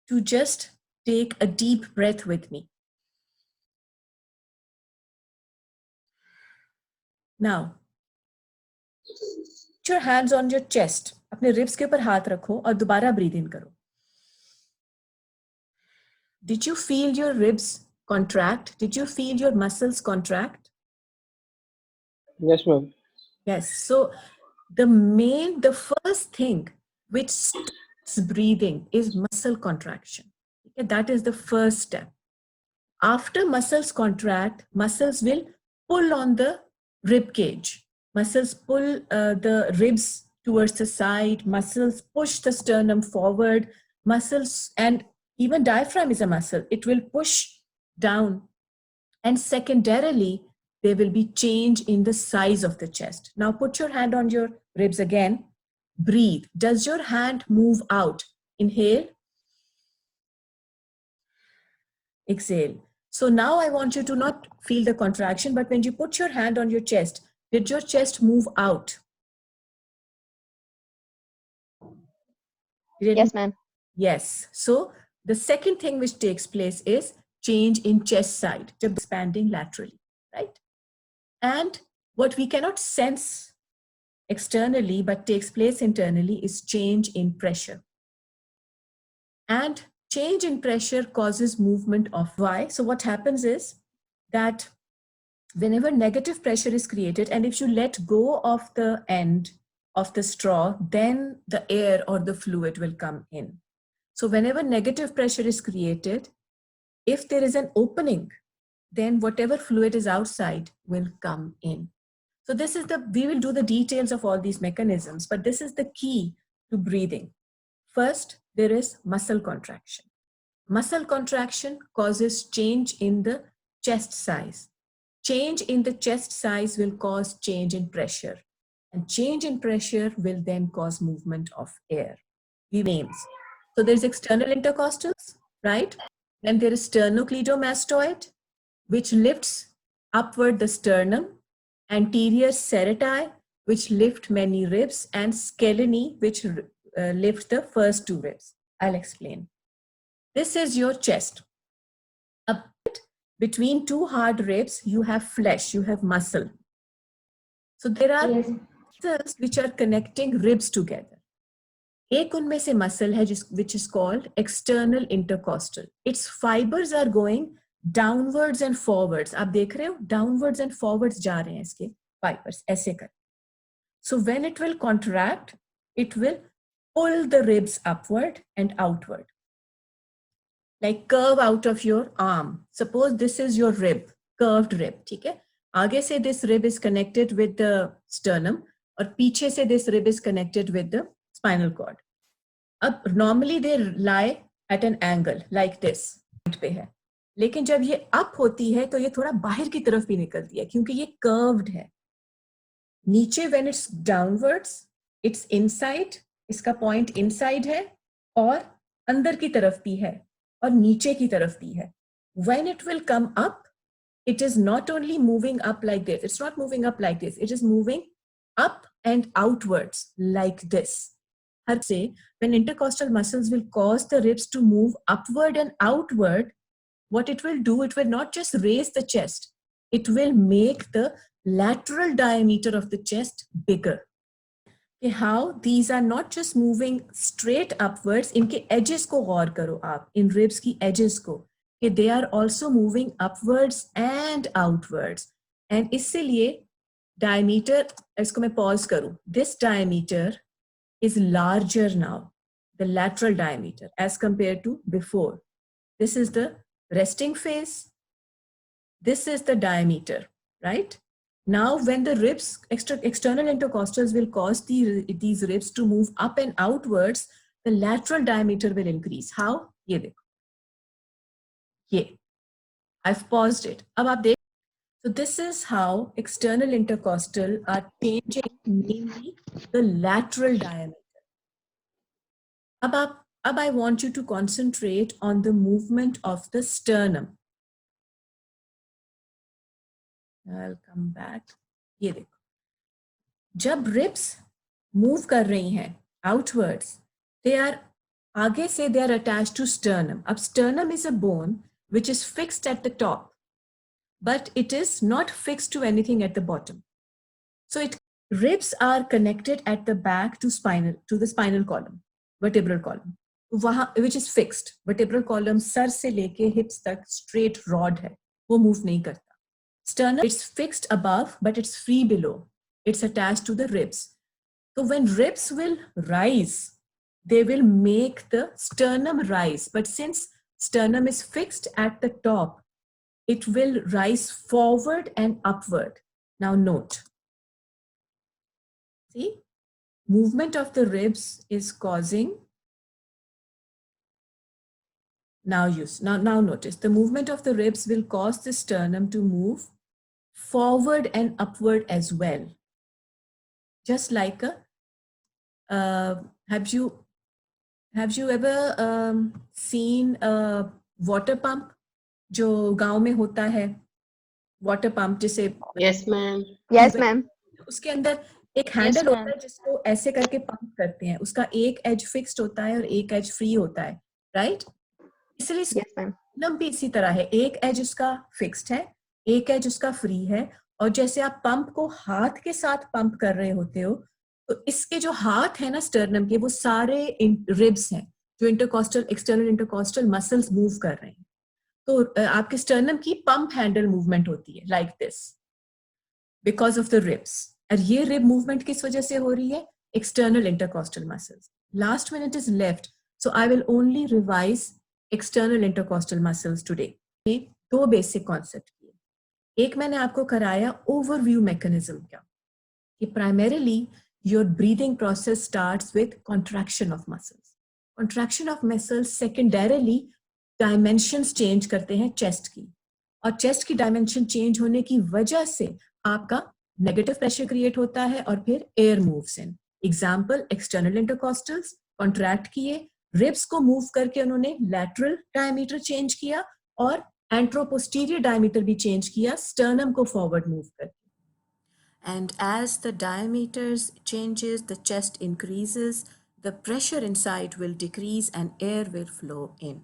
to just take a deep breath with me. Now, put your hands on your chest. अपने ribs के ऊपर हाथ रखो और दोबारा breathe in करो. Did you feel your ribs contract? Did you feel your muscles contract? Yes, ma'am. Yes. So the first thing which starts breathing is muscle contraction. Okay, that is the first step. After muscles contract, muscles will pull on the rib cage. Muscles pull the ribs towards the side. Muscles push the sternum forward. Muscles, and even diaphragm is a muscle. It will push down. And secondarily, there will be change in the size of the chest. Now put your hand on your ribs again. Breathe. Does your hand move out? Inhale. Exhale. So now I want you to not feel the contraction, but when you put your hand on your chest, did your chest move out? Yes, ma'am. Yes. So the second thing which takes place is change in chest side, expanding laterally, right? And what we cannot sense externally but takes place internally is change in pressure. And change in pressure causes movement of why. So what happens is that whenever negative pressure is created, and if you let go of the end of the straw, then the air or the fluid will come in. So whenever negative pressure is created, if there is an opening, then whatever fluid is outside will come in. So this is we will do the details of all these mechanisms, but this is the key to breathing. First, there is muscle contraction. Muscle contraction causes change in the chest size. Change in the chest size will cause change in pressure. And change in pressure will then cause movement of air. The names. So there's external intercostals, right? Then there is sternocleidomastoid, which lifts upward the sternum, anterior serratii, which lift many ribs, and scalene, which lifts the first two ribs. I'll explain. This is your chest. Between two hard ribs, you have flesh, you have muscle. So there are muscles which are connecting ribs together. एक उनमें से muscle है which is called external intercostal. Its fibers are going downwards and forwards. आप देख रहे हो downwards and forwards जा रहे हैं इसके fibers ऐसे कर. So when it will contract, it will pull the ribs upward and outward. Like curve out of your arm. Suppose this is your rib, curved rib, ठीक है? आगे से this rib is connected with the sternum और पीछे से this rib is connected with the spinal cord. अब normally they lie at an angle like this पे है. लेकिन जब ये up होती है तो ये थोड़ा बाहर की तरफ भी निकलती है क्योंकि ये curved है. नीचे when it's downwards, it's inside, इसका point inside है और अंदर की तरफ भी है. और नीचे की तरफ भी है. When it will come up, it is not only moving up like this. It's not moving up like this. It is moving up and outwards like this. Say, when intercostal muscles will cause the ribs to move upward and outward, what it will do, it will not just raise the chest. It will make the lateral diameter of the chest bigger. How these are not just moving straight upwards, इनके edges को गौर करो आप, in ribs की edges को, कि they are also moving upwards and outwards. And इसीलिए diameter, इसको मैं pause करूँ, this diameter is larger now, the lateral diameter as compared to before. This is the resting phase. This is the diameter, right? Now, when the ribs, external intercostals will cause these ribs to move up and outwards, the lateral diameter will increase. How? ये देखो. ये. I've paused it. अब आप देख. So this is how external intercostal are changing mainly the lateral diameter. अब I want you to concentrate on the movement of the sternum. I'll come back. ये देखो. जब ribs move कर रही हैं outwards, they are आगे से they are attached to sternum. अब sternum is a bone which is fixed at the top, but it is not fixed to anything at the bottom. So ribs are connected at the back to the spinal column, vertebral column, which is fixed. Vertebral column sir से लेके hips तक straight rod है, वो move नहीं करता. Sternum, it's fixed above, but it's free below. It's attached to the ribs. So when ribs will rise, they will make the sternum rise. But since sternum is fixed at the top, it will rise forward and upward. Now note. See, movement of the ribs is causing. Now notice the movement of the ribs will cause the sternum to move forward and upward as well. Just like a, have you ever seen a water pump जो गांव में होता है, water pump जिसे Yes, ma'am. Yes, ma'am. उसके अंदर एक handle होता है जिसको ऐसे करके पंप करते हैं, उसका एक एज फिक्स्ड होता है और एक एज फ्री होता है, राइट? इसलिए Yes, ma'am. स्टर्नम भी इसी तरह है, एक एज उसका फिक्स्ड है, एक एज उसका फ्री है, और जैसे आप पंप को हाथ के साथ पंप कर रहे होते हो, तो इसके जो हाथ है ना स्टर्नम के, वो सारे रिब्स हैं जो intercostal external intercostal muscles move कर रहे हैं. तो आपके स्टर्नम की पंप हैंडल मूवमेंट होती है like this because of the ribs. और ये रिब मूवमेंट किस वजह से हो रही है? External intercostal muscles. Last minute is left, so I will only revise external intercostal muscles today. दो बेसिक कॉन्सेप्ट किए. एक मैंने आपको कराया ओवरव्यू मैकेनिज्म का, कि primarily your breathing process starts with contraction of muscles. Contraction of muscles secondarily dimensions change करते हैं चेस्ट की, और चेस्ट की डायमेंशन चेंज होने की वजह से आपका नेगेटिव प्रेशर क्रिएट होता है और फिर air moves in. Example, external intercostals contract किए, रिब्स को मूव करके उन्होंने लैटरल डायमीटर चेंज किया और एंट्रोपोस्टीरियर डायमीटर भी चेंज किया स्टर्नम को फॉरवर्ड मूव करके. And as the diameters changes, the chest increases, the pressure inside will decrease and air will flow in.